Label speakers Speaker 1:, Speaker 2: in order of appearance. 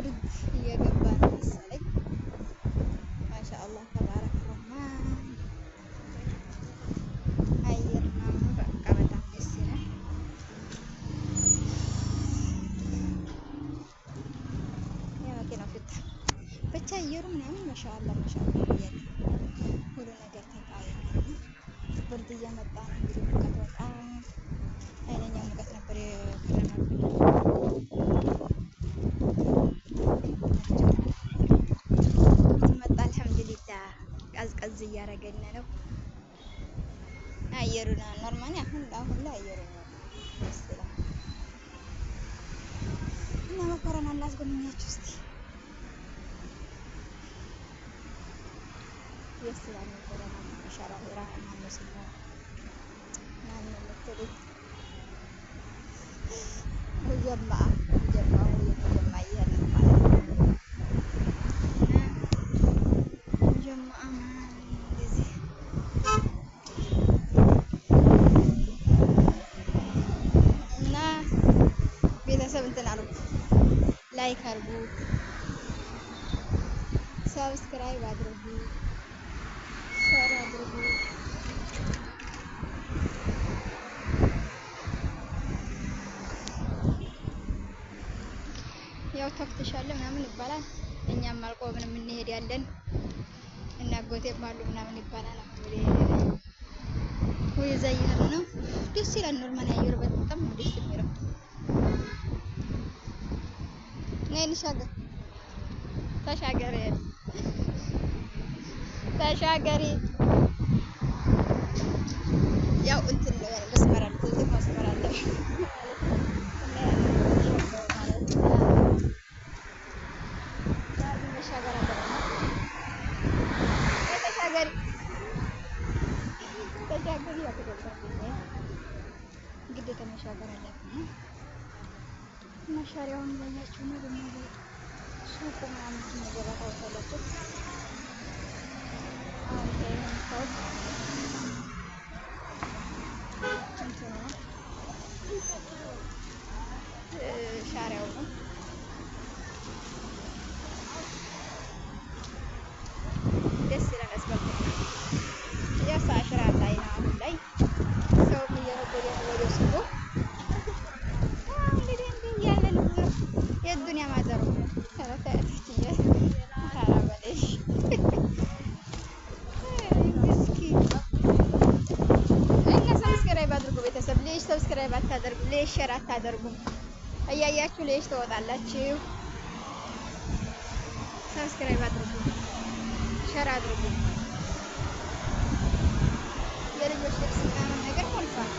Speaker 1: ብርድ እየገባ ነው መሰለኝ። ማሻአላህ ተባረክ ረህማን አየር ምናምን በቃ በጣም ደስ ይላል። የመኪናው ፍታ ብቻ አየሩ ምናምን ማሻአላህ ማሻአላህ እያለ ሁሉ ነገር ተቃይሯል። ብርድ እየመጣ ነው እንግዲህ ሙቀት በጣም ኃይለኛ ሙቀት ነበር የከረመብን። መጣ አልሐምዱሊላህ ቀዝቀዝ እያደረገን ነው አየሩና ኖርማሊ አሁን ላይ አየሩ ነው ደስ ይላል። እና መኮረና ላስጎብኛችሁ እስቲ ደስ ይላል። መኮረና ማሻአላህ ራህማን መስሎ ማን የምትሉት ሙጀማ እያለ ማለት ነው። ሙጀማ እንደዚህ እና ቤተሰብ እንትን አድርጉ፣ ላይክ አድርጉ፣ ሰብስክራይብ አድርጉ፣ ሼር አድርጉ። ያው ተፍተሻለ ምናምን ይባላል። እኛም አልቆምንም እንሄዳለን እና አጎቴም አሉ ምናምን ይባላል። ወይ ዘይር ነው ደስ ይላል። ኖርማል አየሩ በጣም ነው ደስ የሚለው። ነይ እንሻገር፣ ተሻገሪ ተሻገሪ። ያው እንትን መስመር አለ፣ ትልቅ መስመር አለ መሻገር አለ። ተሻገሪ ተሻገሪ ግዴታ መሻገር አለብን። መሻሪያውን እያያችሁ ነው። በሚለው ሱቁ ምናምን ነገር ታውቃላችሁ። አሁን የምታዩት እንትን ነው ሻሪያው ነው። ደስ ይላል። አስበልጥ ያሳ አሽራ ላይ ነው አሁን ላይ ሰውም እየነገደ ነው ወደ ሱቁ። እንግዲህ እያለ ነው የዱንያ ማዘሩ ተረታች ታራበለሽ እና ሰብስክራይብ አድርጉ ቤተሰብ። ሌሽ ሰብስክራይብ አታደርጉ? ሌሽ ሼር አታደርጉ? እያያችሁ ሌሽ ትወጣላችሁ። ሰብስክራይብ አድርጉ፣ ሼር አድርጉ። የልጆች ልብስ ምናምን ነገር ሞልቷል።